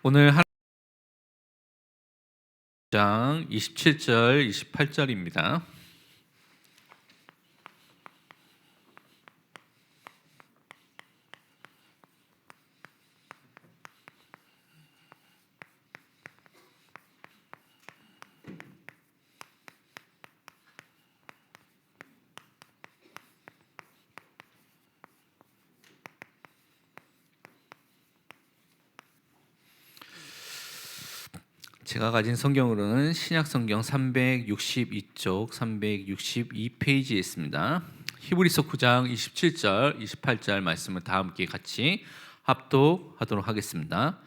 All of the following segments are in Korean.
오늘 장 27절, 28절입니다. 제가 가진 성경으로는 신약 성경 362쪽 362페이지에 있습니다. 히브리서 9장 27절, 28절 말씀을 다 함께 같이 합독하도록 하겠습니다.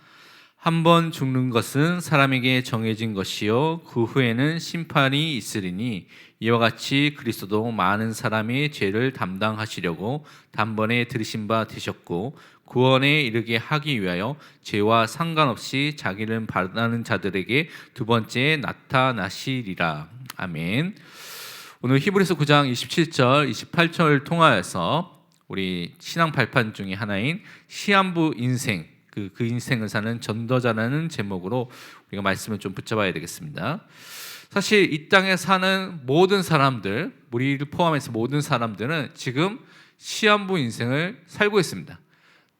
한 번 죽는 것은 사람에게 정해진 것이요 그 후에는 심판이 있으리니 이와 같이 그리스도도 많은 사람의 죄를 담당하시려고 단번에 들으신 바 되셨고 구원에 이르게 하기 위하여 죄와 상관없이 자기를 바라는 자들에게 두 번째 나타나시리라. 아멘. 오늘 히브리서 9장 27절, 28절을 통하여서 우리 신앙 발판 중에 하나인 시한부 인생, 그 인생을 사는 전도자라는 제목으로 우리가 말씀을 좀 붙잡아야 되겠습니다. 사실 이 땅에 사는 모든 사람들, 우리를 포함해서 모든 사람들은 지금 시한부 인생을 살고 있습니다.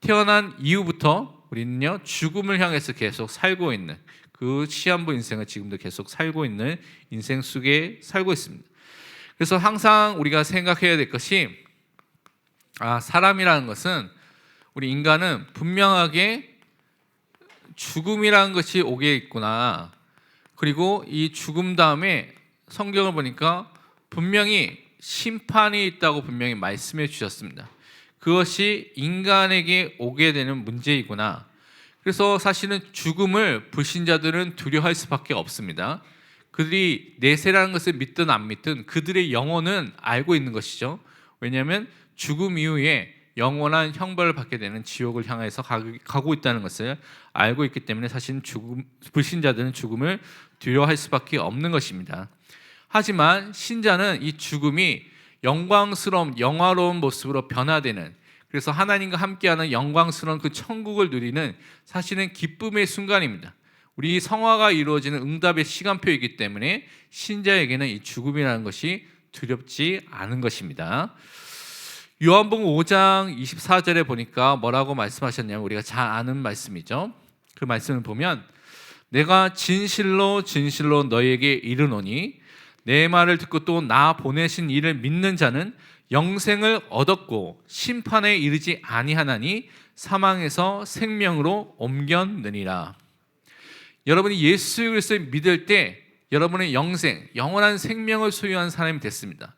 태어난 이후부터 우리는요 죽음을 향해서 계속 살고 있는 그 시한부 인생을 지금도 계속 살고 있는 인생 속에 살고 있습니다. 그래서 항상 우리가 생각해야 될 것이 사람이라는 것은 우리 인간은 분명하게 죽음이라는 것이 오게 있구나. 그리고 이 죽음 다음에 성경을 보니까 분명히 심판이 있다고 분명히 말씀해 주셨습니다. 그것이 인간에게 오게 되는 문제이구나. 그래서 사실은 죽음을 불신자들은 두려워할 수밖에 없습니다. 그들이 내세라는 것을 믿든 안 믿든 그들의 영혼은 알고 있는 것이죠. 왜냐하면 죽음 이후에 영원한 형벌을 받게 되는 지옥을 향해서 가고 있다는 것을 알고 있기 때문에 사실 불신자들은 죽음을 두려워할 수밖에 없는 것입니다. 하지만 신자는 이 죽음이 영광스러운 영화로운 모습으로 변화되는, 그래서 하나님과 함께하는 영광스러운 그 천국을 누리는 사실은 기쁨의 순간입니다. 우리 성화가 이루어지는 응답의 시간표이기 때문에 신자에게는 이 죽음이라는 것이 두렵지 않은 것입니다. 요한복음 5장 24절에 보니까 뭐라고 말씀하셨냐면 우리가 잘 아는 말씀이죠. 그 말씀을 보면 내가 진실로 진실로 너희에게 이르노니 내 말을 듣고 또 나 보내신 이를 믿는 자는 영생을 얻었고 심판에 이르지 아니하나니 사망에서 생명으로 옮겼느니라. 여러분이 예수 그리스도를 믿을 때 여러분의 영생, 영원한 생명을 소유한 사람이 됐습니다.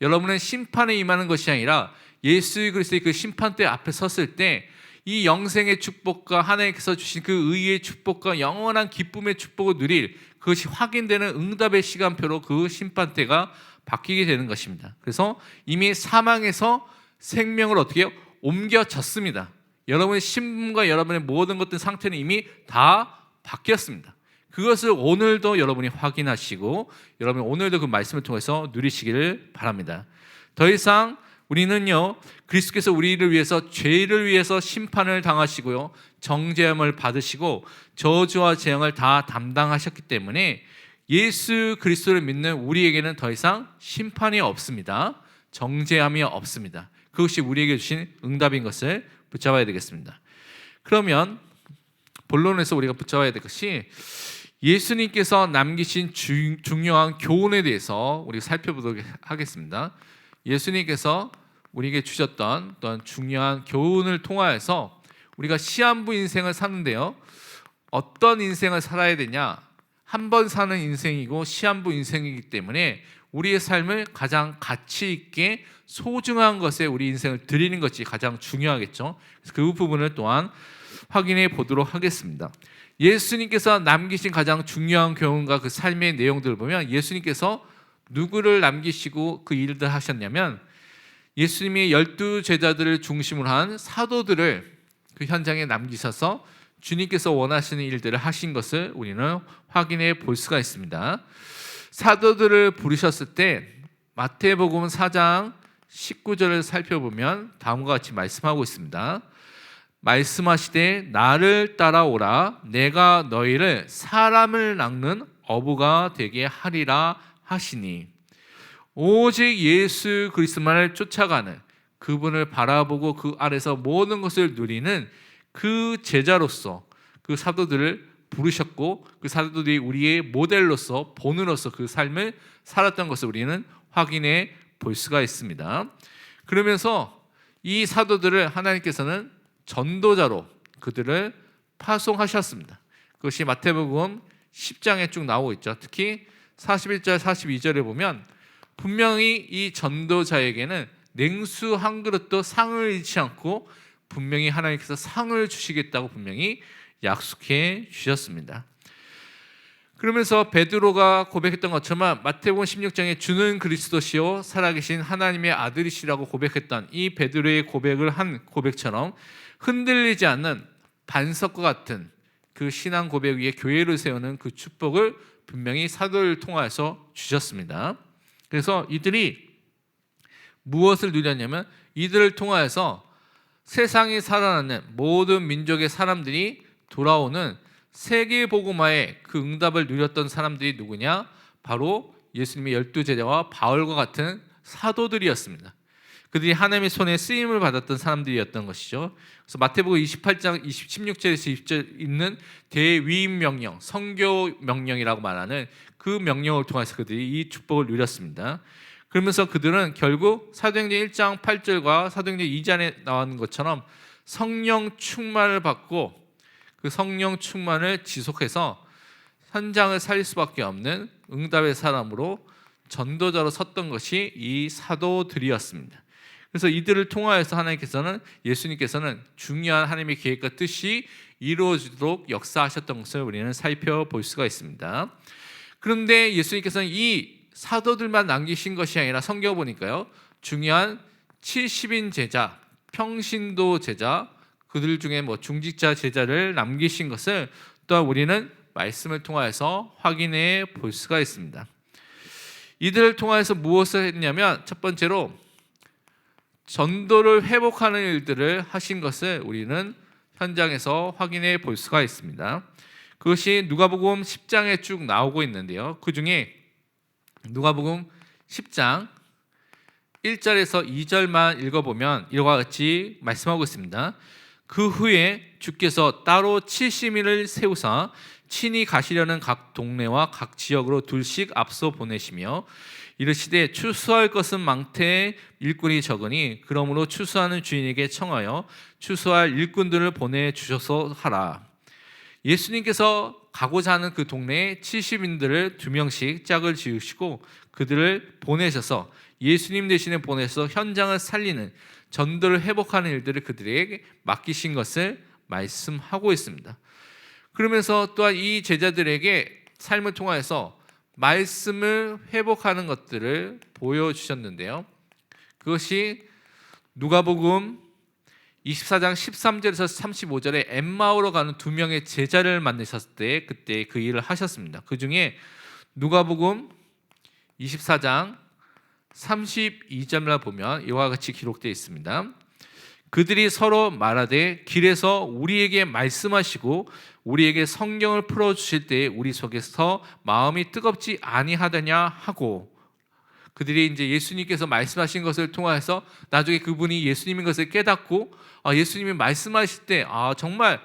여러분은 심판에 임하는 것이 아니라 예수 그리스도의 그 심판대 앞에 섰을 때 이 영생의 축복과 하나님께서 주신 그 의의 축복과 영원한 기쁨의 축복을 누릴 그것이 확인되는 응답의 시간표로 그 심판대가 바뀌게 되는 것입니다. 그래서 이미 사망에서 생명을 어떻게 해요? 옮겨졌습니다. 여러분의 신분과 여러분의 모든 것들 상태는 이미 다 바뀌었습니다. 그것을 오늘도 여러분이 확인하시고 여러분 오늘도 그 말씀을 통해서 누리시기를 바랍니다. 더 이상 우리는요 그리스도께서 우리를 위해서 죄를 위해서 심판을 당하시고요 정죄함을 받으시고 저주와 재앙을 다 담당하셨기 때문에 예수 그리스도를 믿는 우리에게는 더 이상 심판이 없습니다. 정죄함이 없습니다. 그것이 우리에게 주신 응답인 것을 붙잡아야 되겠습니다. 그러면 본론에서 우리가 붙잡아야 될 것이 예수님께서 남기신 중요한 교훈에 대해서 우리가 살펴보도록 하겠습니다. 예수님께서 우리에게 주셨던 어떤 중요한 교훈을 통하여서 우리가 시한부 인생을 사는데요 어떤 인생을 살아야 되냐, 한 번 사는 인생이고 시한부 인생이기 때문에 우리의 삶을 가장 가치 있게 소중한 것에 우리 인생을 드리는 것이 가장 중요하겠죠. 그래서 그 부분을 또한 확인해 보도록 하겠습니다. 예수님께서 남기신 가장 중요한 교훈과 그 삶의 내용들을 보면 예수님께서 누구를 남기시고 그 일들 하셨냐면 예수님이 12 제자들을 중심으로 한 사도들을 그 현장에 남기셔서 주님께서 원하시는 일들을 하신 것을 우리는 확인해 볼 수가 있습니다. 사도들을 부르셨을 때 마태복음 4장 19절을 살펴보면 다음과 같이 말씀하고 있습니다. 말씀하시되 나를 따라오라 내가 너희를 사람을 낚는 어부가 되게 하리라 하시니, 오직 예수 그리스도만을 쫓아가는, 그분을 바라보고 그 아래서 모든 것을 누리는 그 제자로서 그 사도들을 부르셨고, 그 사도들이 우리의 모델로서 본으로서 그 삶을 살았던 것을 우리는 확인해 볼 수가 있습니다. 그러면서 이 사도들을 하나님께서는 전도자로 그들을 파송하셨습니다. 그것이 마태복음 10장에 쭉 나오고 있죠. 특히 41절 42절에 보면 분명히 이 전도자에게는 냉수 한 그릇도 상을 잃지 않고 분명히 하나님께서 상을 주시겠다고 분명히 약속해 주셨습니다. 그러면서 베드로가 고백했던 것처럼 마태복음 16장에 주는 그리스도시요 살아계신 하나님의 아들이시라고 고백했던 이 베드로의 고백을 한 고백처럼 흔들리지 않는 반석과 같은 그 신앙 고백 위에 교회를 세우는 그 축복을 분명히 사도를 통하여서 주셨습니다. 그래서 이들이 무엇을 누렸냐면, 이들을 통하여서 세상이 살아나는 모든 민족의 사람들이 돌아오는 세계복음화의 그 응답을 누렸던 사람들이 누구냐? 바로 예수님의 12제자와 바울과 같은 사도들이었습니다. 그들이 하나님의 손에 쓰임을 받았던 사람들이었던 것이죠. 그래서 마태복음 28장 16절에서 20절 있는 대위임 명령, 선교 명령이라고 말하는 그 명령을 통해서 그들이 이 축복을 누렸습니다. 그러면서 그들은 결국 사도행전 1장 8절과 사도행전 2장에 나오는 것처럼 성령 충만을 받고 그 성령 충만을 지속해서 현장을 살릴 수밖에 없는 응답의 사람으로 전도자로 섰던 것이 이 사도들이었습니다. 그래서 이들을 통하여서 하나님께서는, 예수님께서는 중요한 하나님의 계획과 뜻이 이루어지도록 역사하셨던 것을 우리는 살펴볼 수가 있습니다. 그런데 예수님께서는 이 사도들만 남기신 것이 아니라 성경 보니까요, 중요한 70인 제자, 평신도 제자, 그들 중에 중직자 제자를 남기신 것을 또한 우리는 말씀을 통하여서 확인해 볼 수가 있습니다. 이들을 통하여서 무엇을 했냐면, 첫 번째로 전도를 회복하는 일들을 하신 것을 우리는 현장에서 확인해 볼 수가 있습니다. 그것이 누가복음 10장에 쭉 나오고 있는데요, 그 중에 누가복음 10장 1절에서 2절만 읽어보면 이와 같이 말씀하고 있습니다. 그 후에 주께서 따로 70인을 세우사 친히 가시려는 각 동네와 각 지역으로 둘씩 앞서 보내시며 이르시되 추수할 것은 많되 일꾼이 적으니 그러므로 추수하는 주인에게 청하여 추수할 일꾼들을 보내주셔서 하라. 예수님께서 가고자 하는 그 동네에 70인들을 2명씩 짝을 지으시고 그들을 보내셔서 예수님 대신에 보내서 현장을 살리는, 전도를 회복하는 일들을 그들에게 맡기신 것을 말씀하고 있습니다. 그러면서 또한 이 제자들에게 삶을 통하여서 말씀을 회복하는 것들을 보여주셨는데요, 그것이 누가복음 24장 13절에서 35절에 엠마오로 가는 2명의 제자를 만나셨을 때 그때 그 일을 하셨습니다. 그 중에 누가복음 24장 32절을 보면 이와 같이 기록되어 있습니다. 그들이 서로 말하되 길에서 우리에게 말씀하시고 우리에게 성경을 풀어주실 때에 우리 속에서 마음이 뜨겁지 아니하더냐 하고, 그들이 이제 예수님께서 말씀하신 것을 통해서 나중에 그분이 예수님인 것을 깨닫고 예수님이 말씀하실 때 정말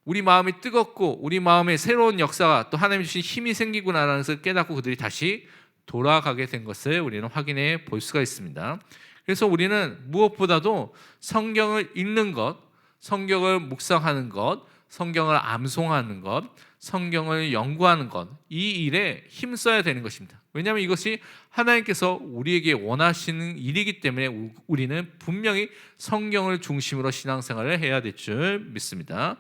우리 마음이 뜨겁고 우리 마음에 새로운 역사가 또 하나님이 주신 힘이 생기구나라는 것을 깨닫고 그들이 다시 돌아가게 된 것을 우리는 확인해 볼 수가 있습니다. 그래서 우리는 무엇보다도 성경을 읽는 것, 성경을 묵상하는 것, 성경을 암송하는 것, 성경을 연구하는 것, 이 일에 힘써야 되는 것입니다. 왜냐하면 이것이 하나님께서 우리에게 원하시는 일이기 때문에 우리는 분명히 성경을 중심으로 신앙생활을 해야 될 줄 믿습니다.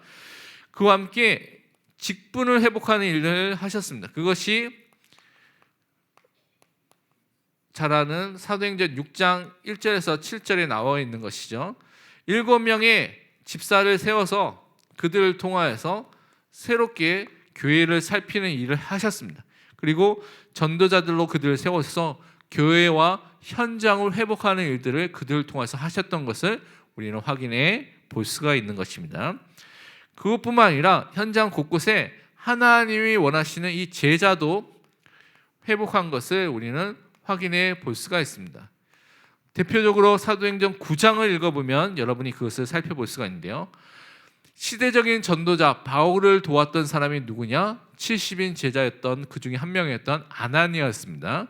그와 함께 직분을 회복하는 일을 하셨습니다. 그것이 잘 아는 사도행전 6장 1절에서 7절에 나와 있는 것이죠. 7명의 집사를 세워서 그들을 통하여서 새롭게 교회를 살피는 일을 하셨습니다. 그리고 전도자들로 그들을 세워서 교회와 현장을 회복하는 일들을 그들을 통해서 하셨던 것을 우리는 확인해 볼 수가 있는 것입니다. 그것뿐만 아니라 현장 곳곳에 하나님이 원하시는 이 제자도 회복한 것을 우리는 확인해 볼 수가 있습니다. 대표적으로 사도행전 9장을 읽어보면 여러분이 그것을 살펴볼 수가 있는데요. 시대적인 전도자 바울을 도왔던 사람이 누구냐? 70인 제자였던 그 중에 한 명이었던 아나니아였습니다.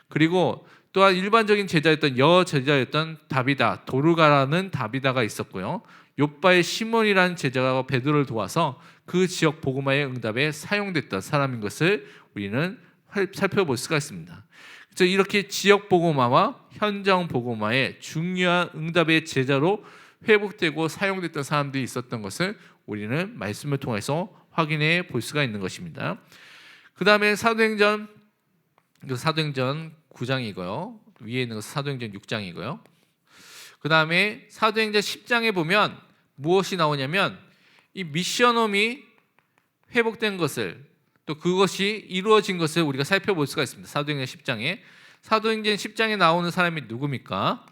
그리고 또한 일반적인 제자였던 여제자였던 다비다, 도르가라는 다비다가 있었고요. 욥바의 시몬이라는 제자가 베드로를 도와서 그 지역 복음화의 응답에 사용됐던 사람인 것을 우리는 살펴볼 수가 있습니다. 그래서 이렇게 지역 복음화와 현장 복음화의 중요한 응답의 제자로 회복되고 사용됐던 사람들이 있었던 것을 우리는 말씀을 통해서 확인해 볼 수가 있는 것입니다. 그 다음에 사도행전 9장이고요. 위에 있는 것은 사도행전 6장이고요. 그 다음에 사도행전 10장에 보면 무엇이 나오냐면 이 미션홈이 회복된 것을, 또 그것이 이루어진 것을 우리가 살펴볼 수가 있습니다. 사도행전 10장에 나오는 사람이 누굽니까?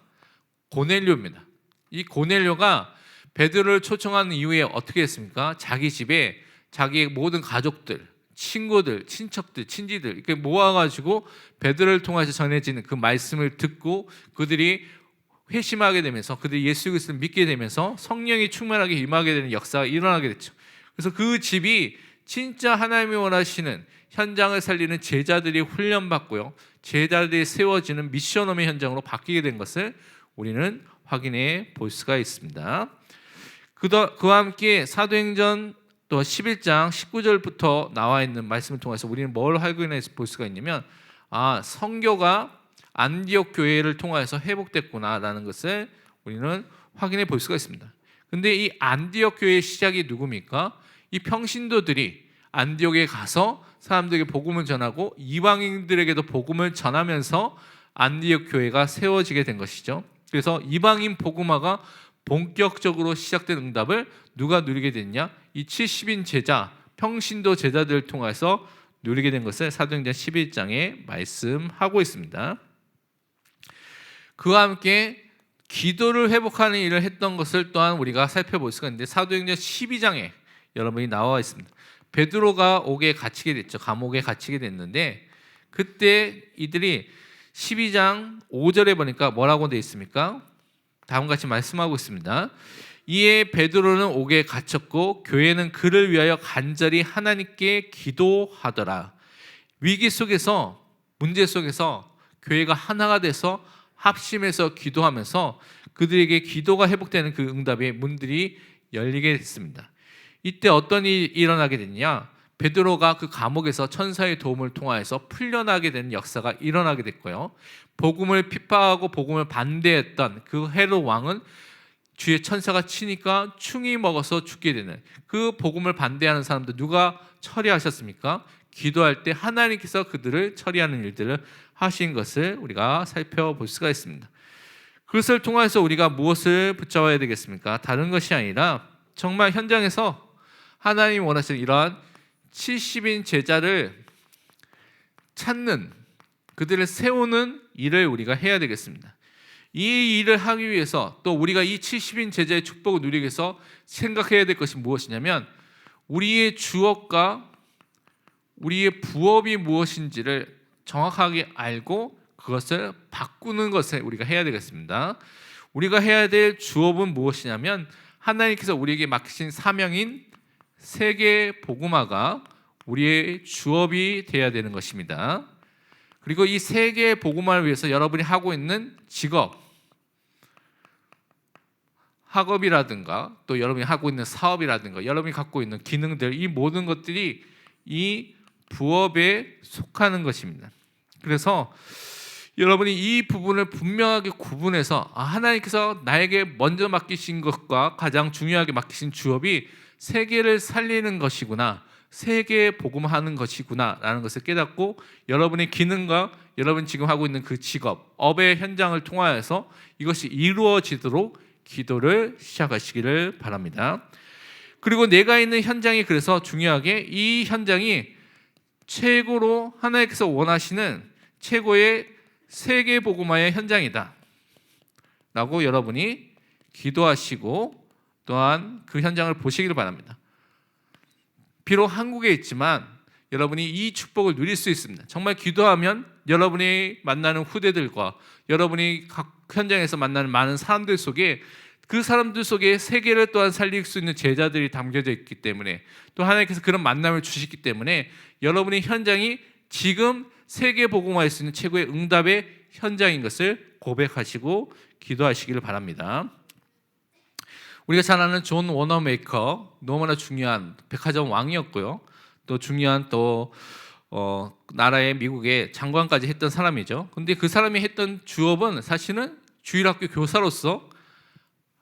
고넬료입니다. 이 고넬료가 베드로를 초청한 이후에 어떻게 했습니까? 자기 집에 자기의 모든 가족들, 친구들, 친척들, 친지들 이렇게 모아가지고 베드로를 통해서 전해지는 그 말씀을 듣고 그들이 회심하게 되면서 그들이 예수 그리스도를 믿게 되면서 성령이 충만하게 임하게 되는 역사가 일어나게 됐죠. 그래서 그 집이 진짜 하나님이 원하시는 현장을 살리는 제자들이 훈련받고요, 제자들이 세워지는 미션홈의 현장으로 바뀌게 된 것을 우리는 확인해 볼 수가 있습니다. 그와 함께 사도행전 또 11장 19절부터 나와 있는 말씀을 통해서 우리는 뭘 확인해 볼 수가 있냐면 성교가 안디옥 교회를 통해서 회복됐구나라는 것을 우리는 확인해 볼 수가 있습니다. 근데 이 안디옥 교회의 시작이 누굽니까? 이 평신도들이 안디옥에 가서 사람들에게 복음을 전하고 이방인들에게도 복음을 전하면서 안디옥 교회가 세워지게 된 것이죠. 그래서 이방인 복음화가 본격적으로 시작된 응답을 누가 누리게 됐냐? 이 70인 제자, 평신도 제자들을 통해서 누리게 된 것을 사도행전 11장에 말씀하고 있습니다. 그와 함께 기도를 회복하는 일을 했던 것을 또한 우리가 살펴볼 수가 있는데 사도행전 12장에 여러분이 나와 있습니다. 베드로가 옥에 갇히게 됐죠. 감옥에 갇히게 됐는데 그때 이들이 12장 5절에 보니까 뭐라고 되어 있습니까? 다음과 같이 말씀하고 있습니다. 이에 베드로는 옥에 갇혔고 교회는 그를 위하여 간절히 하나님께 기도하더라. 위기 속에서, 문제 속에서 교회가 하나가 돼서 합심해서 기도하면서 그들에게 기도가 회복되는 그 응답의 문들이 열리게 됐습니다. 이때 어떤 일이 일어나게 됐냐? 베드로가 그 감옥에서 천사의 도움을 통하여서 풀려나게 되는 역사가 일어나게 됐고요. 복음을 핍박하고 복음을 반대했던 그 헤롯 왕은 주의 천사가 치니까 충이 먹어서 죽게 되는 그 복음을 반대하는 사람들 누가 처리하셨습니까? 기도할 때 하나님께서 그들을 처리하는 일들을 하신 것을 우리가 살펴볼 수가 있습니다. 그것을 통해서 우리가 무엇을 붙잡아야 되겠습니까? 다른 것이 아니라 정말 현장에서 하나님이 원하시는 이러한 70인 제자를 찾는, 그들을 세우는 일을 우리가 해야 되겠습니다. 이 일을 하기 위해서 또 우리가 이 70인 제자의 축복을 누리기 위해서 생각해야 될 것이 무엇이냐면 우리의 주업과 우리의 부업이 무엇인지를 정확하게 알고 그것을 바꾸는 것을 우리가 해야 되겠습니다. 우리가 해야 될 주업은 무엇이냐면 하나님께서 우리에게 맡기신 사명인 세계 복음화가 우리의 주업이 되어야 되는 것입니다. 그리고 이 세계 복음화를 위해서 여러분이 하고 있는 직업, 학업이라든가 또 여러분이 하고 있는 사업이라든가 여러분이 갖고 있는 기능들, 이 모든 것들이 이 부업에 속하는 것입니다. 그래서 여러분이 이 부분을 분명하게 구분해서 하나님께서 나에게 먼저 맡기신 것과 가장 중요하게 맡기신 주업이 세계를 살리는 것이구나, 세계 복음하는 것이구나 라는 것을 깨닫고 여러분의 기능과 여러분 지금 하고 있는 그 직업, 업의 현장을 통하여서 이것이 이루어지도록 기도를 시작하시기를 바랍니다. 그리고 내가 있는 현장이 그래서 중요하게 이 현장이 최고로 하나님께서 원하시는 최고의 세계 복음화의 현장이다 라고 여러분이 기도하시고 또한 그 현장을 보시기를 바랍니다. 비록 한국에 있지만 여러분이 이 축복을 누릴 수 있습니다. 정말 기도하면 여러분이 만나는 후대들과 여러분이 각 현장에서 만나는 많은 사람들 속에 그 사람들 속에 세계를 또한 살릴 수 있는 제자들이 담겨져 있기 때문에 또 하나님께서 그런 만남을 주시기 때문에 여러분의 현장이 지금 세계 복음화할 수 있는 최고의 응답의 현장인 것을 고백하시고 기도하시기를 바랍니다. 우리가 잘 아는 존 워너메이커, 너무나 중요한 백화점 왕이었고요. 또 중요한 나라의 미국의 장관까지 했던 사람이죠. 근데 그 사람이 했던 주업은 사실은 주일학교 교사로서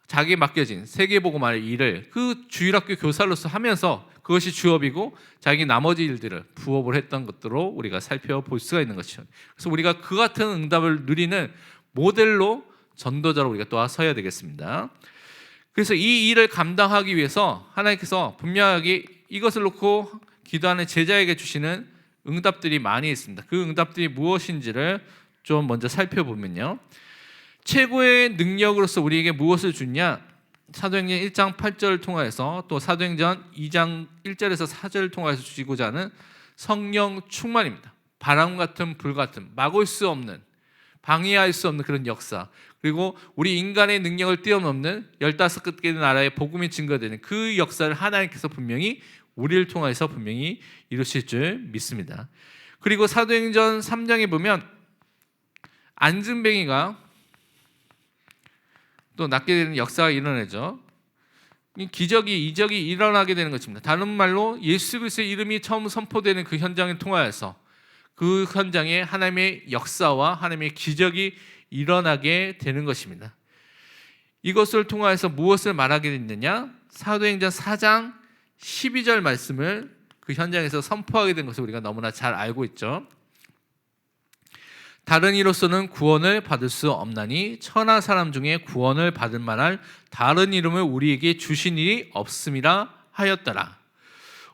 자기에 맡겨진 세계복음화의 일을 그 주일학교 교사로서 하면서 그것이 주업이고 자기 나머지 일들을 부업을 했던 것들로 우리가 살펴볼 수가 있는 것이죠. 그래서 우리가 그 같은 응답을 누리는 모델로 전도자로 우리가 또 서야 되겠습니다. 그래서 이 일을 감당하기 위해서 하나님께서 분명하게 이것을 놓고 기도하는 제자에게 주시는 응답들이 많이 있습니다. 그 응답들이 무엇인지를 좀 먼저 살펴보면요. 최고의 능력으로서 우리에게 무엇을 주냐? 사도행전 1장 8절을 통하여서 또 사도행전 2장 1절에서 4절을 통하여서 주시고자 하는 성령 충만입니다. 바람 같은 불 같은 막을 수 없는 방해할 수 없는 그런 역사, 그리고 우리 인간의 능력을 뛰어넘는 15개 나라의 복음이 증거되는 그 역사를 하나님께서 분명히 우리를 통해서 분명히 이루실 줄 믿습니다. 그리고 사도행전 3장에 보면 안진뱅이가 또 낫게 되는 역사가 일어나죠. 기적이 이적이 일어나게 되는 것입니다. 다른 말로 예수 그리스도의 이름이 처음 선포되는 그 현장을 통하여서 그 현장에 하나님의 역사와 하나님의 기적이 일어나게 되는 것입니다. 이것을 통하여서 무엇을 말하게 됐느냐? 사도행전 4장 12절 말씀을 그 현장에서 선포하게 된 것을 우리가 너무나 잘 알고 있죠. 다른 이로서는 구원을 받을 수 없나니 천하 사람 중에 구원을 받을 만할 다른 이름을 우리에게 주신 일이 없음이라 하였더라.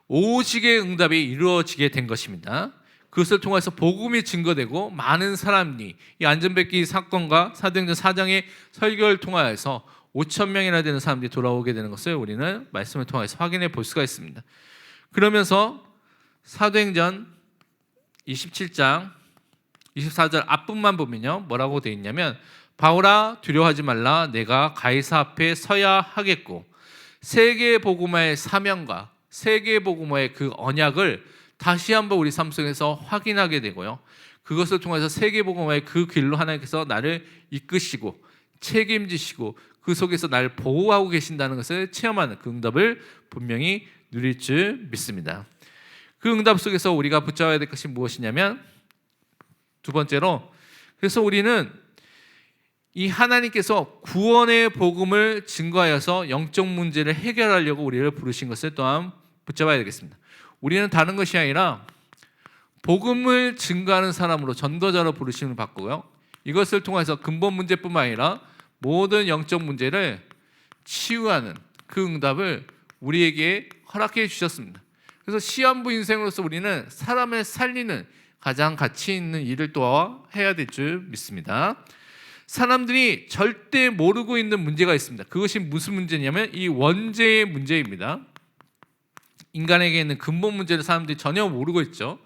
오직의 응답이 이루어지게 된 것입니다. 그것을 통해서 복음이 증거되고 많은 사람이 이 안전벨기 사건과 사도행전 4장의 설교를 통하여서 5천 명이나 되는 사람들이 돌아오게 되는 것을 우리는 말씀을 통해서 확인해 볼 수가 있습니다. 그러면서 사도행전 27장 24절 앞부분만 보면요, 뭐라고 되어 있냐면 바울아 두려워하지 말라, 내가 가이사 앞에 서야 하겠고 세계 복음화의 사명과 세계 복음화의 그 언약을 다시 한번 우리 삶 속에서 확인하게 되고요, 그것을 통해서 세계 복음화의 그 길로 하나님께서 나를 이끄시고 책임지시고 그 속에서 나를 보호하고 계신다는 것을 체험하는 그 응답을 분명히 누릴 줄 믿습니다. 그 응답 속에서 우리가 붙잡아야 될 것이 무엇이냐면 두 번째로, 그래서 우리는 이 하나님께서 구원의 복음을 증거하여서 영적 문제를 해결하려고 우리를 부르신 것을 또한 붙잡아야 되겠습니다. 우리는 다른 것이 아니라 복음을 증거하는 사람으로 전도자로 부르심을 받고요, 이것을 통해서 근본 문제뿐만 아니라 모든 영적 문제를 치유하는 그 응답을 우리에게 허락해 주셨습니다. 그래서 시한부 인생으로서 우리는 사람을 살리는 가장 가치 있는 일을 또 해야 될 줄 믿습니다. 사람들이 절대 모르고 있는 문제가 있습니다. 그것이 무슨 문제냐면 이 원죄의 문제입니다. 인간에게 있는 근본 문제를 사람들이 전혀 모르고 있죠.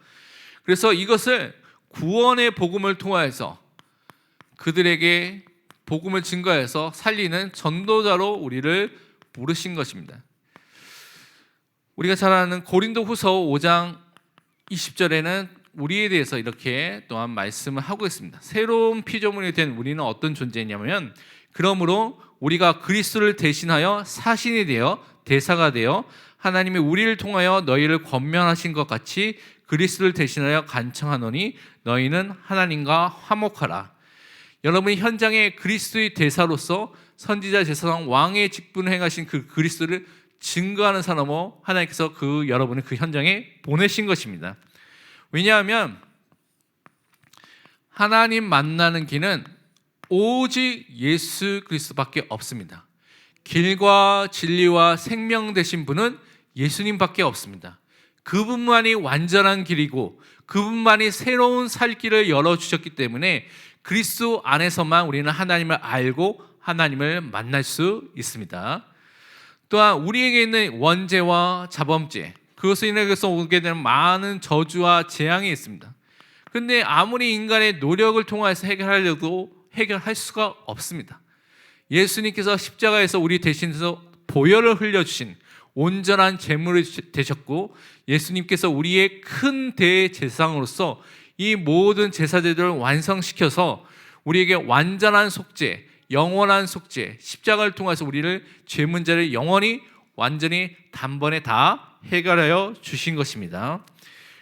그래서 이것을 구원의 복음을 통하여서 그들에게 복음을 증거해서 살리는 전도자로 우리를 부르신 것입니다. 우리가 잘 아는 고린도후서 5장 20절에는 우리에 대해서 이렇게 또한 말씀을 하고 있습니다. 새로운 피조물이 된 우리는 어떤 존재냐면, 그러므로 우리가 그리스도를 대신하여 사신이 되어 대사가 되어 하나님이 우리를 통하여 너희를 권면하신 것 같이 그리스도를 대신하여 간청하노니 너희는 하나님과 화목하라. 여러분이 현장에 그리스도의 대사로서 선지자, 제사장, 왕의 직분을 행하신 그 그리스도를 증거하는 사람으로 하나님께서 여러분을 그 현장에 보내신 것입니다. 왜냐하면 하나님 만나는 길은 오직 예수 그리스도밖에 없습니다. 길과 진리와 생명 되신 분은 예수님밖에 없습니다. 그분만이 완전한 길이고 그분만이 새로운 살 길을 열어주셨기 때문에 그리스도 안에서만 우리는 하나님을 알고 하나님을 만날 수 있습니다. 또한 우리에게 있는 원죄와 자범죄, 그것을 인해서 오게 되는 많은 저주와 재앙이 있습니다. 근데 아무리 인간의 노력을 통해서 해결하려도 해결할 수가 없습니다. 예수님께서 십자가에서 우리 대신해서 보혈을 흘려주신 온전한 제물이 되셨고, 예수님께서 우리의 큰 대제사장으로서 이 모든 제사제들을 완성시켜서 우리에게 완전한 속죄, 영원한 속죄, 십자가를 통해서 우리를 죄 문제를 영원히 완전히 단번에 다 해결하여 주신 것입니다.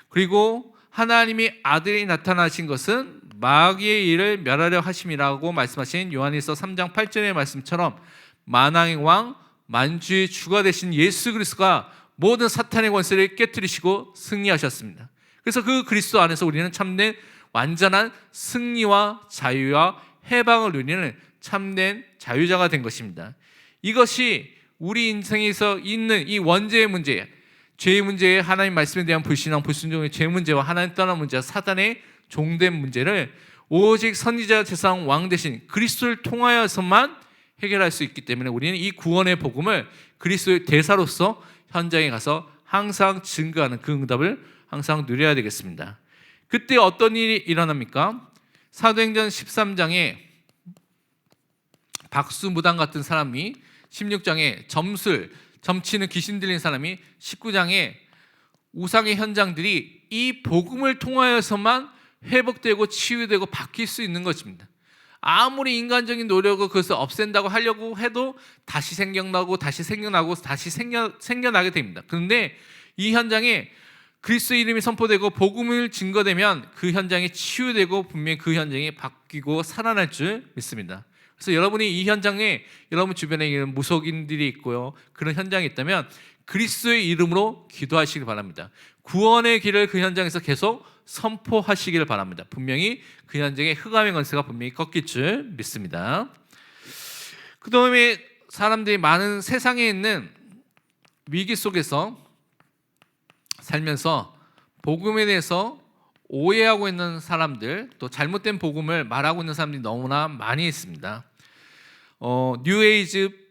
그리고 하나님이 아들이 나타나신 것은 마귀의 일을 멸하려 하심이라고 말씀하신 요한일서 3장 8절의 말씀처럼 만왕의 왕 만주의 주가 되신 예수 그리스도가 모든 사탄의 권세를 깨뜨리시고 승리하셨습니다. 그래서 그 그리스도 안에서 우리는 참된 완전한 승리와 자유와 해방을 누리는 참된 자유자가 된 것입니다. 이것이 우리 인생에서 있는 이 원죄의 문제, 죄의 문제에 하나님 말씀에 대한 불신앙, 불순종의 죄 문제와 하나님 떠난 문제와 사단의 종된 문제를 오직 선지자 제사장 왕 대신 그리스도를 통하여서만 해결할 수 있기 때문에 우리는 이 구원의 복음을 그리스도의 대사로서 현장에 가서 항상 증거하는 그 응답을 항상 누려야 되겠습니다. 그때 어떤 일이 일어납니까? 사도행전 13장에 박수무당 같은 사람이, 16장에 점치는 귀신 들린 사람이, 19장에 우상의 현장들이 이 복음을 통하여서만 회복되고 치유되고 바뀔 수 있는 것입니다. 아무리 인간적인 노력을 그것을 없앤다고 하려고 해도 다시 생겨나고 다시 생겨나고 다시 생겨나게 됩니다. 그런데 이 현장에 그리스도의 이름이 선포되고 복음을 증거되면 그 현장이 치유되고 분명히 그 현장이 바뀌고 살아날 줄 믿습니다. 그래서 여러분이 이 현장에 여러분 주변에 이런 무속인들이 있고요, 그런 현장이 있다면 그리스도의 이름으로 기도하시길 바랍니다. 구원의 길을 그 현장에서 계속 선포하시길 바랍니다. 분명히 그 현장의 흑암의 권세가 분명히 꺾일 줄 믿습니다. 그 다음에 사람들이 많은 세상에 있는 위기 속에서 살면서 복음에 대해서 오해하고 있는 사람들, 또 잘못된 복음을 말하고 있는 사람들이 너무나 많이 있습니다. 뉴에이지,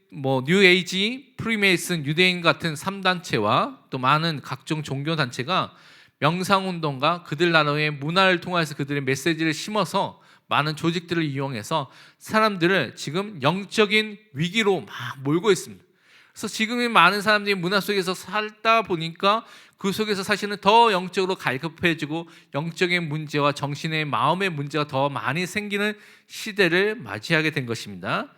프리메이슨, 유대인 같은 3단체와 또 많은 각종 종교 단체가 명상운동과 그들 나라의 문화를 통해서 그들의 메시지를 심어서 많은 조직들을 이용해서 사람들을 지금 영적인 위기로 막 몰고 있습니다. 그래서 지금 많은 사람들이 문화 속에서 살다 보니까 그 속에서 사실은 더 영적으로 갈급해지고 영적인 문제와 정신의 마음의 문제가 더 많이 생기는 시대를 맞이하게 된 것입니다.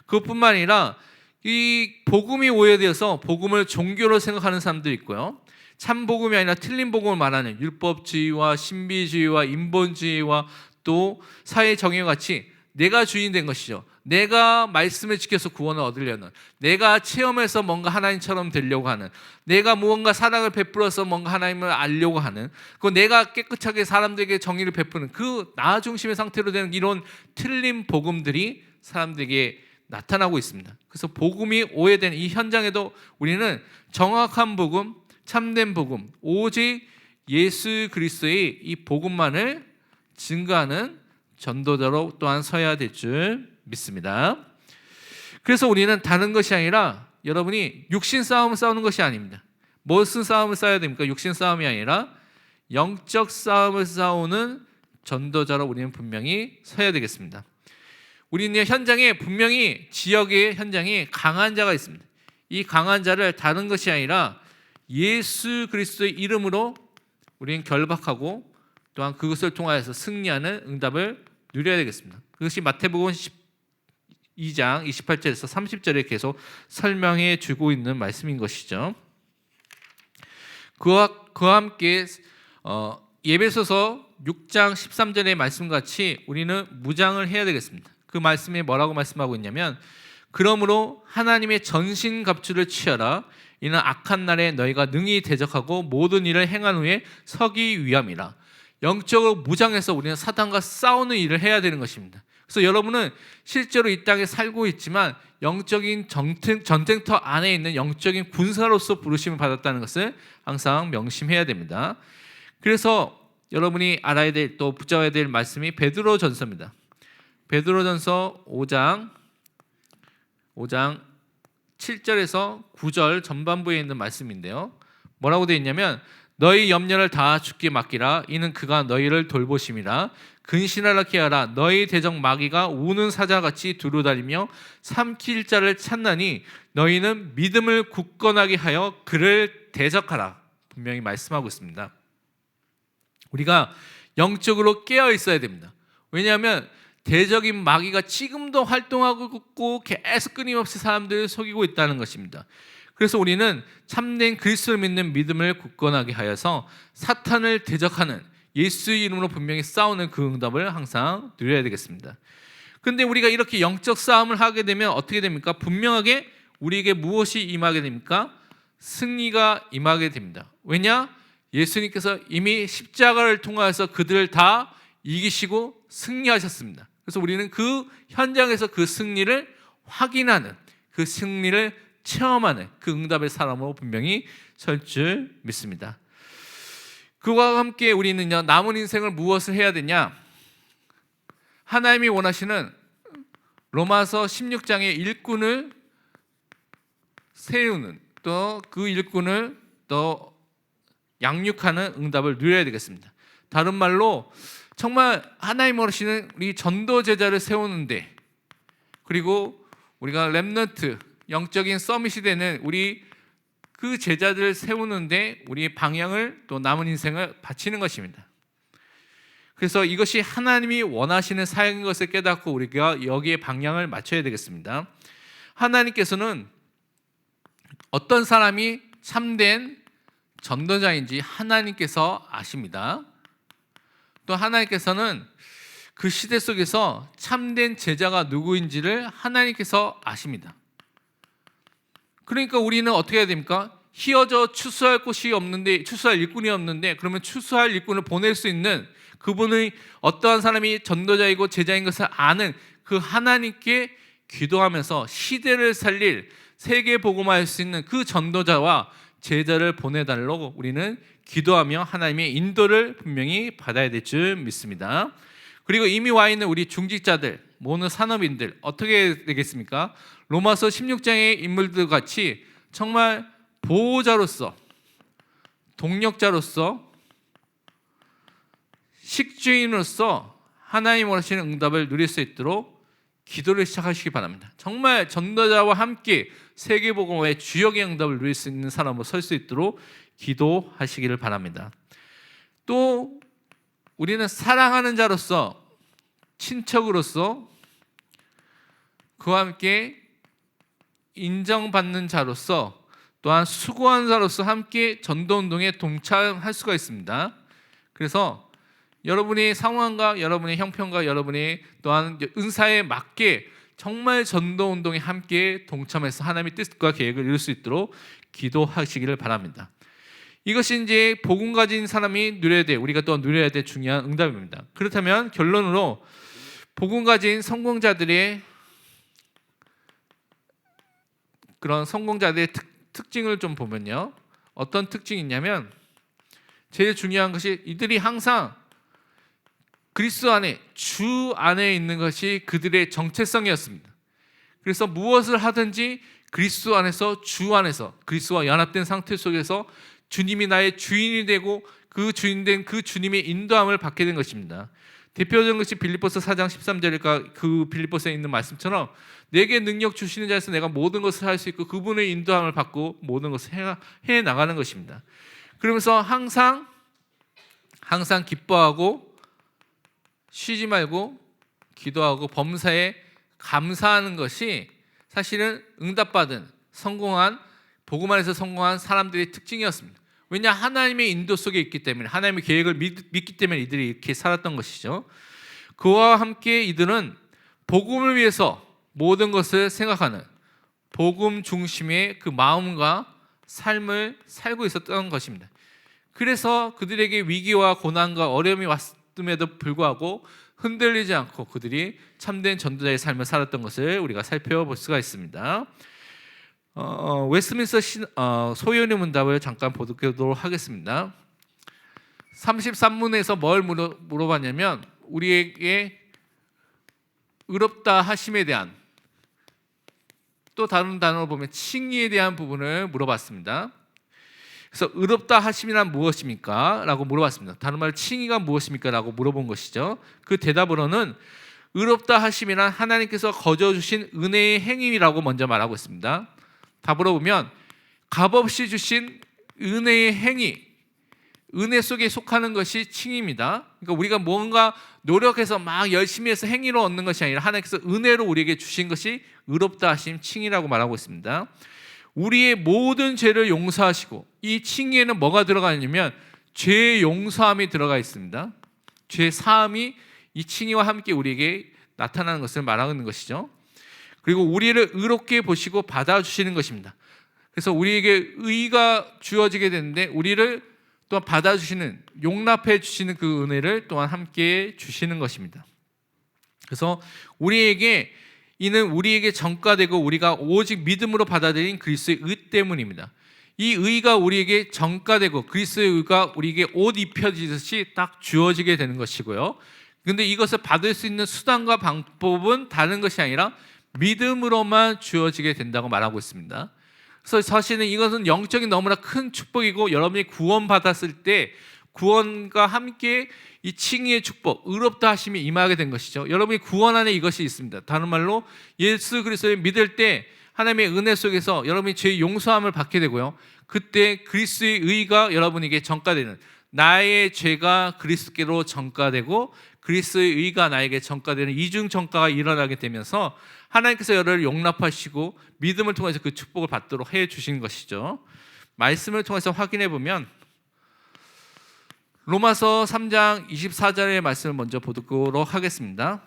그것뿐만 아니라 이 복음이 오해되어서 복음을 종교로 생각하는 사람도 있고요, 참 복음이 아니라 틀린 복음을 말하는 율법주의와 신비주의와 인본주의와 또 사회 정의와 같이 내가 주인 된 것이죠. 내가 말씀을 지켜서 구원을 얻으려는, 내가 체험해서 뭔가 하나님처럼 되려고 하는, 내가 무언가 사랑을 베풀어서 뭔가 하나님을 알려고 하는, 그 내가 깨끗하게 사람들에게 정의를 베푸는 그 나 중심의 상태로 되는 이런 틀린 복음들이 사람들에게 나타나고 있습니다. 그래서 복음이 오해되는 이 현장에도 우리는 정확한 복음, 참된 복음, 오직 예수 그리스도의 이 복음만을 증거하는 전도자로 또한 서야 될 줄 믿습니다. 그래서 우리는 다른 것이 아니라 여러분이 육신 싸움을 싸우는 것이 아닙니다. 무슨 싸움을 싸워야 됩니까? 육신 싸움이 아니라 영적 싸움을 싸우는 전도자로 우리는 분명히 서야 되겠습니다. 우리는 현장에 분명히 지역의 현장에 강한 자가 있습니다. 이 강한 자를 다른 것이 아니라 예수 그리스도의 이름으로 우리는 결박하고 또한 그것을 통하여서 승리하는 응답을 누려야 되겠습니다. 그것이 마태복음 12장 28절에서 30절에 계속 설명해 주고 있는 말씀인 것이죠. 그와 함께 에베소서 6장 13절의 말씀같이 우리는 무장을 해야 되겠습니다. 그 말씀에 뭐라고 말씀하고 있냐면, 그러므로 하나님의 전신갑주를 취하라. 이는 악한 날에 너희가 능히 대적하고 모든 일을 행한 후에 서기 위함이라. 영적으로 무장해서 우리는 사탄과 싸우는 일을 해야 되는 것입니다. 그래서 여러분은 실제로 이 땅에 살고 있지만 영적인 전쟁터 안에 있는 영적인 군사로서 부르심을 받았다는 것을 항상 명심해야 됩니다. 그래서 여러분이 알아야 될, 또 붙잡아야 될 말씀이 베드로전서입니다. 베드로전서 5장 7절에서 9절 전반부에 있는 말씀인데요. 뭐라고 되어 있냐면 너희 염려를 다 주께 맡기라. 이는 그가 너희를 돌보심이라. 근신하라 케하라. 너희 대적 마귀가 우는 사자같이 두루다니며 삼킬 자를 찾나니 너희는 믿음을 굳건하게 하여 그를 대적하라. 분명히 말씀하고 있습니다. 우리가 영적으로 깨어 있어야 됩니다. 왜냐하면 대적인 마귀가 지금도 활동하고 있고 계속 끊임없이 사람들을 속이고 있다는 것입니다. 그래서 우리는 참된 그리스도를 믿는 믿음을 굳건하게 하여서 사탄을 대적하는 예수의 이름으로 분명히 싸우는 그 응답을 항상 누려야 되겠습니다. 그런데 우리가 이렇게 영적 싸움을 하게 되면 어떻게 됩니까? 분명하게 우리에게 무엇이 임하게 됩니까? 승리가 임하게 됩니다. 왜냐? 예수님께서 이미 십자가를 통하여서 그들을 다 이기시고 승리하셨습니다. 그래서 우리는 그 현장에서 그 승리를 확인하는, 그 승리를 체험하는 그 응답의 사람으로 분명히 설 줄 믿습니다. 그와 함께 우리는요, 남은 인생을 무엇을 해야 되냐? 하나님이 원하시는 로마서 16장의 일꾼을 세우는, 또 그 일꾼을 또 양육하는 응답을 누려야 되겠습니다. 다른 말로 정말 하나님 원하시는 우리 전도 제자를 세우는데, 그리고 우리가 렘넌트 영적인 서밋이 되는 우리 그 제자들을 세우는데 우리의 방향을 또 남은 인생을 바치는 것입니다. 그래서 이것이 하나님이 원하시는 사역인 것을 깨닫고 우리가 여기에 방향을 맞춰야 되겠습니다. 하나님께서는 어떤 사람이 참된 전도자인지 하나님께서 아십니다. 또 하나님께서는 그 시대 속에서 참된 제자가 누구인지를 하나님께서 아십니다. 그러니까 우리는 어떻게 해야 됩니까? 희어져 추수할 곳이 없는데, 추수할 일꾼이 없는데, 그러면 추수할 일꾼을 보낼 수 있는 그분의 어떠한 사람이 전도자이고 제자인 것을 아는 그 하나님께 기도하면서 시대를 살릴 세계 복음화할 수 있는 그 전도자와 제자를 보내달라고 우리는 기도하며 하나님의 인도를 분명히 받아야 될 줄 믿습니다. 그리고 이미 와 있는 우리 중직자들, 모든 산업인들 어떻게 되겠습니까? 로마서 16장의 인물들 같이 정말 보호자로서, 동력자로서, 식주인으로서 하나님 원하시는 응답을 누릴 수 있도록 기도를 시작하시기 바랍니다. 정말 전도자와 함께 세계복음화의 주역의 응답을 누릴 수 있는 사람으로 설 수 있도록 기도하시기를 바랍니다. 또 우리는 사랑하는 자로서, 친척으로서, 그와 함께 인정받는 자로서, 또한 수고하는 자로서 함께 전도운동에 동참할 수가 있습니다. 그래서 여러분의 상황과 여러분의 형편과 여러분의 또한 은사에 맞게 정말 전도운동에 함께 동참해서 하나님의 뜻과 계획을 이룰 수 있도록 기도하시기를 바랍니다. 이것이 이제 복음 가진 사람이 누려야 돼, 우리가 또 누려야 될 중요한 응답입니다. 그렇다면 결론으로 복음 가진 성공자들의 그런 성공자들의 특징을 좀 보면요, 어떤 특징이 있냐면 제일 중요한 것이 이들이 항상 그리스도 안에, 주 안에 있는 것이 그들의 정체성이었습니다. 그래서 무엇을 하든지 그리스도 안에서, 주 안에서, 그리스도와 연합된 상태 속에서 주님이 나의 주인이 되고 그 주인된 그 주님의 인도함을 받게 된 것입니다. 대표적인 것이 빌립보서 4장 13절일까 그 빌립보서에 있는 말씀처럼 내게 능력 주시는 자에서 내가 모든 것을 할 수 있고 그분의 인도함을 받고 모든 것을 해 나가는 것입니다. 그러면서 항상 기뻐하고 쉬지 말고 기도하고 범사에 감사하는 것이 사실은 응답받은 성공한 복음 안에서 성공한 사람들의 특징이었습니다. 왜냐? 하나님의 인도 속에 있기 때문에, 하나님의 계획을 믿기 때문에 이들이 이렇게 살았던 것이죠. 그와 함께 이들은 복음을 위해서 모든 것을 생각하는 복음 중심의 그 마음과 삶을 살고 있었던 것입니다. 그래서 그들에게 위기와 고난과 어려움이 왔음에도 불구하고 흔들리지 않고 그들이 참된 전도자의 삶을 살았던 것을 우리가 살펴볼 수가 있습니다. 웨스트민스터 소요리 문답을 잠깐 보도록 하겠습니다. 33문에서 뭘 물어봤냐면 우리에게 의롭다 하심에 대한 또 다른 단어로 보면 칭의에 대한 부분을 물어봤습니다. 그래서 의롭다 하심이란 무엇입니까? 라고 물어봤습니다. 다른 말로 칭의가 무엇입니까? 라고 물어본 것이죠. 그 대답으로는 의롭다 하심이란 하나님께서 거저 주신 은혜의 행위라고 먼저 말하고 있습니다. 답으로 보면 값없이 주신 은혜의 행위, 은혜 속에 속하는 것이 칭의입니다. 그러니까 우리가 뭔가 노력해서 막 열심히 해서 행위로 얻는 것이 아니라 하나님께서 은혜로 우리에게 주신 것이 의롭다 하심 칭의라고 말하고 있습니다. 우리의 모든 죄를 용서하시고, 이 칭의에는 뭐가 들어가 있냐면 죄 용서함이 들어가 있습니다. 죄 사함이 이 칭의와 함께 우리에게 나타나는 것을 말하는 것이죠. 그리고 우리를 의롭게 보시고 받아주시는 것입니다. 그래서 우리에게 의가 주어지게 되는데 우리를 또한 받아주시는, 용납해 주시는 그 은혜를 또한 함께 주시는 것입니다. 그래서 이는 우리에게 전가되고 우리가 오직 믿음으로 받아들인 그리스도의 의 때문입니다. 이 의가 우리에게 전가되고 그리스도의 의가 우리에게 옷 입혀지듯이 딱 주어지게 되는 것이고요. 그런데 이것을 받을 수 있는 수단과 방법은 다른 것이 아니라 믿음으로만 주어지게 된다고 말하고 있습니다. 그래서 사실은 이것은 영적인 너무나 큰 축복이고, 여러분이 구원받았을 때 구원과 함께 이 칭의의 축복, 의롭다 하심이 임하게 된 것이죠. 여러분이 구원 안에 이것이 있습니다. 다른 말로 예수 그리스도를 믿을 때 하나님의 은혜 속에서 여러분이 죄의 용서함을 받게 되고요. 그때 그리스도의 의가 여러분에게 전가되는, 나의 죄가 그리스도께로 전가되고 그리스도의 의가 나에게 전가되는 이중 전가가 일어나게 되면서 하나님께서 여러분을 용납하시고 믿음을 통해서 그 축복을 받도록 해 주신 것이죠. 말씀을 통해서 확인해 보면 로마서 3장 24절의 말씀을 먼저 보도록 하겠습니다.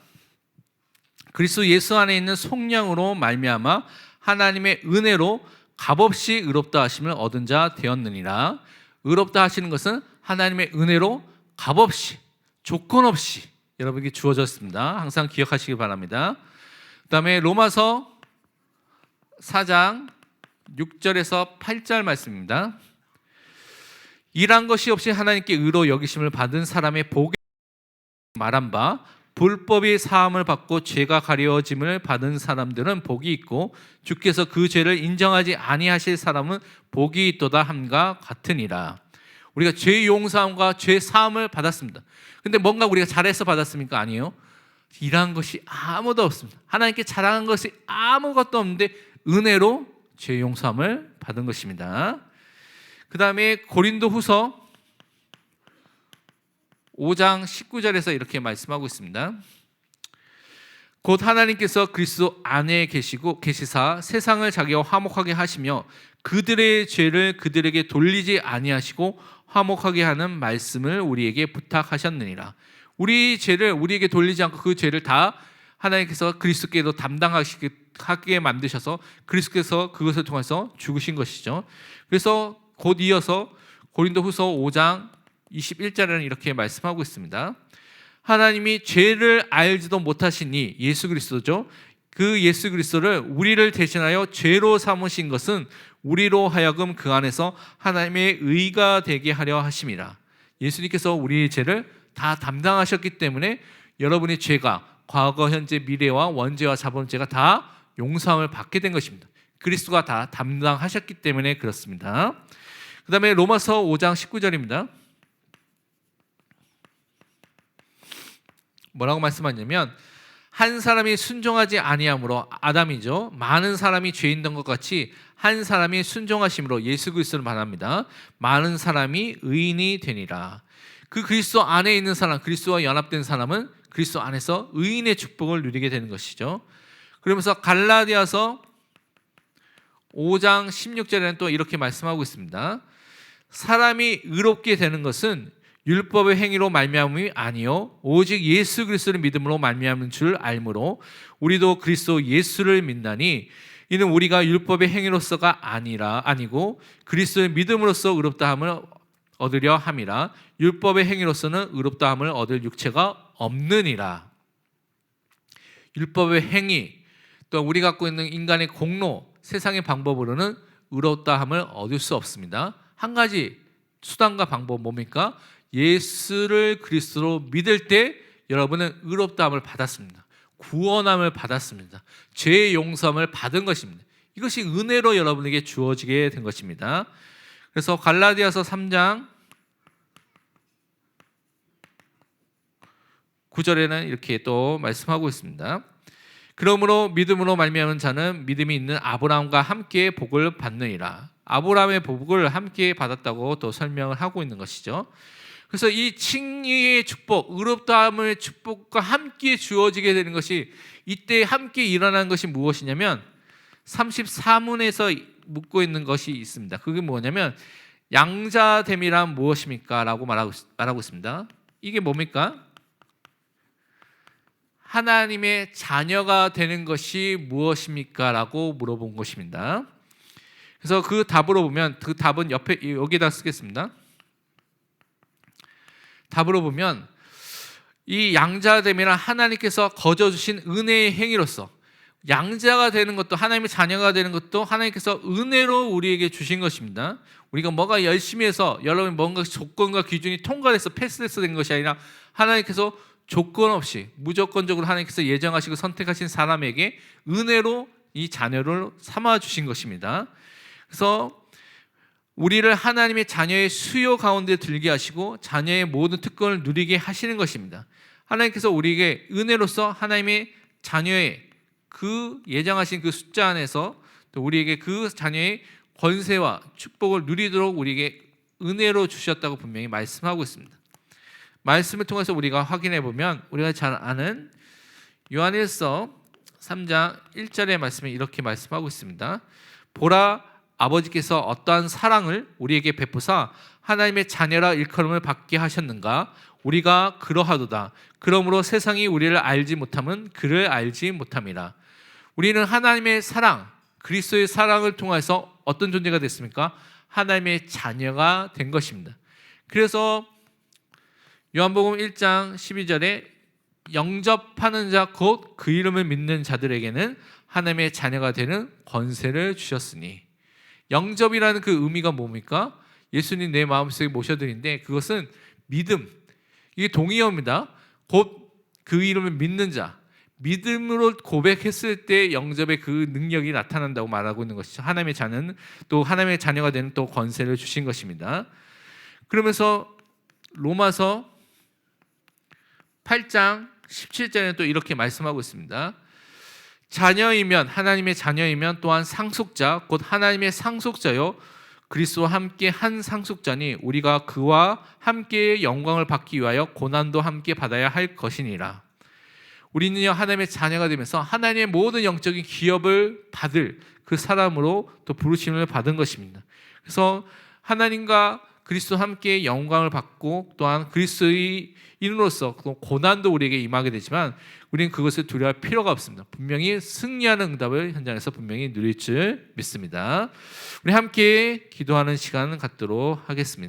그리스도 예수 안에 있는 속량으로 말미암아 하나님의 은혜로 값없이 의롭다 하심을 얻은 자 되었느니라. 의롭다 하시는 것은 하나님의 은혜로 값없이, 조건 없이 여러분에게 주어졌습니다. 항상 기억하시기 바랍니다. 그 다음에 로마서 4장 6절에서 8절 말씀입니다. 일한 것이 없이 하나님께 의로 여기심을 받은 사람의 복에 말한 바, 불법의 사함을 받고 죄가 가려짐을 받은 사람들은 복이 있고 주께서 그 죄를 인정하지 아니하실 사람은 복이 있도다 함과 같으니라. 우리가 죄 용서함과 죄 사함을 받았습니다. 근데 뭔가 우리가 잘해서 받았습니까? 아니에요. 일한 것이 아무도 없습니다. 하나님께 자랑한 것이 아무것도 없는데 은혜로 죄 용서함을 받은 것입니다. 그 다음에 고린도 후서 5장 19절에서 이렇게 말씀하고 있습니다. 곧 하나님께서 그리스도 안에 계시사 세상을 자기와 화목하게 하시며 그들의 죄를 그들에게 돌리지 아니하시고 화목하게 하는 말씀을 우리에게 부탁하셨느니라. 우리 죄를 우리에게 돌리지 않고 그 죄를 다 하나님께서 그리스도께로 담당하게 만드셔서 그리스도께서 그것을 통해서 죽으신 것이죠. 그래서 곧 이어서 고린도 후서 5장 21절에는 이렇게 말씀하고 있습니다. 하나님이 죄를 알지도 못하시니, 예수 그리스도죠. 그 예수 그리스도를 우리를 대신하여 죄로 삼으신 것은 우리로 하여금 그 안에서 하나님의 의가 되게 하려 하심이라. 예수님께서 우리의 죄를 다 담당하셨기 때문에 여러분의 죄가 과거, 현재, 미래와 원죄와 자범죄가 다 용서함을 받게 된 것입니다. 그리스도가 다 담당하셨기 때문에 그렇습니다. 그 다음에 로마서 5장 19절입니다. 뭐라고 말씀하냐면, 한 사람이 순종하지 아니함으로, 아담이죠, 많은 사람이 죄인 된 것 같이 한 사람이 순종하심으로, 예수 그리스도를 말합니다, 많은 사람이 의인이 되니라. 그 그리스도 안에 있는 사람, 그리스도와 연합된 사람은 그리스도 안에서 의인의 축복을 누리게 되는 것이죠. 그러면서 갈라디아서 5장 16절에는 또 이렇게 말씀하고 있습니다. 사람이 의롭게 되는 것은 율법의 행위로 말미암음이 아니요 오직 예수 그리스도를 믿음으로 말미암은 줄 알므로 우리도 그리스도 예수를 믿나니, 이는 우리가 율법의 행위로서가 아니고 그리스도의 믿음으로써 의롭다함을 얻으려 함이라. 율법의 행위로서는 의롭다함을 얻을 육체가 없느니라. 율법의 행위, 또 우리 갖고 있는 인간의 공로, 세상의 방법으로는 의롭다함을 얻을 수 없습니다. 한 가지 수단과 방법 뭡니까? 예수를 그리스도로 믿을 때 여러분은 의롭다함을 받았습니다. 구원함을 받았습니다. 죄의 용서함을 받은 것입니다. 이것이 은혜로 여러분에게 주어지게 된 것입니다. 그래서 갈라디아서 3장 9절에는 이렇게 또 말씀하고 있습니다. 그러므로 믿음으로 말미암은 자는 믿음이 있는 아브라함과 함께 복을 받느니라. 아브라함의 복을 함께 받았다고 또 설명을 하고 있는 것이죠. 그래서 이 칭의의 축복, 의롭다함의 축복과 함께 주어지게 되는 것이, 이때 함께 일어나는 것이 무엇이냐면 34문에서 묻고 있는 것이 있습니다. 그게 뭐냐면 양자됨이란 무엇입니까? 라고 말하고 있습니다. 이게 뭡니까? 하나님의 자녀가 되는 것이 무엇입니까? 라고 물어본 것입니다. 그래서 그 답으로 보면, 그 답은 옆에 여기다 쓰겠습니다. 답으로 보면 이 양자됨이란 하나님께서 거저 주신 은혜의 행위로서, 양자가 되는 것도, 하나님의 자녀가 되는 것도 하나님께서 은혜로 우리에게 주신 것입니다. 우리가 뭐가 열심히 해서, 여러분 뭔가 조건과 기준이 통과돼서 패스돼서 된 것이 아니라 하나님께서 조건 없이 무조건적으로 하나님께서 예정하시고 선택하신 사람에게 은혜로 이 자녀를 삼아 주신 것입니다. 그래서 우리를 하나님의 자녀의 수요 가운데 들게 하시고 자녀의 모든 특권을 누리게 하시는 것입니다. 하나님께서 우리에게 은혜로서 하나님의 자녀의 그 예정하신 그 숫자 안에서 또 우리에게 그 자녀의 권세와 축복을 누리도록 우리에게 은혜로 주셨다고 분명히 말씀하고 있습니다. 말씀을 통해서 우리가 확인해 보면 우리가 잘 아는 요한일서 3장 1절의 말씀에 이렇게 말씀하고 있습니다. 보라, 아버지께서 어떠한 사랑을 우리에게 베푸사 하나님의 자녀라 일컬음을 받게 하셨는가? 우리가 그러하도다. 그러므로 세상이 우리를 알지 못함은 그를 알지 못함이라. 우리는 하나님의 사랑, 그리스도의 사랑을 통해서 어떤 존재가 됐습니까? 하나님의 자녀가 된 것입니다. 그래서 요한복음 1장 12절에 영접하는 자 곧 그 이름을 믿는 자들에게는 하나님의 자녀가 되는 권세를 주셨으니, 영접이라는 그 의미가 뭡니까? 예수님 내 마음속에 모셔드린데 그것은 믿음, 이게 동의어입니다. 곧 그 이름을 믿는 자, 믿음으로 고백했을 때 영접의 그 능력이 나타난다고 말하고 있는 것이죠. 하나님의 자녀는 또 하나님의 자녀가 되는 또 권세를 주신 것입니다. 그러면서 로마서 8장 17절에는 또 이렇게 말씀하고 있습니다. 자녀이면, 하나님의 자녀이면 또한 상속자 곧 하나님의 상속자요 그리스도와 함께 한 상속자니 우리가 그와 함께 영광을 받기 위하여 고난도 함께 받아야 할 것이니라. 우리는요 하나님의 자녀가 되면서 하나님의 모든 영적인 기업을 받을 그 사람으로 또 부르심을 받은 것입니다. 그래서 하나님과 그리스도와 함께 영광을 받고 또한 그리스도의 인으로서 고난도 우리에게 임하게 되지만 우리는 그것을 두려워할 필요가 없습니다. 분명히 승리하는 응답을 현장에서 분명히 누릴 줄 믿습니다. 우리 함께 기도하는 시간 갖도록 하겠습니다.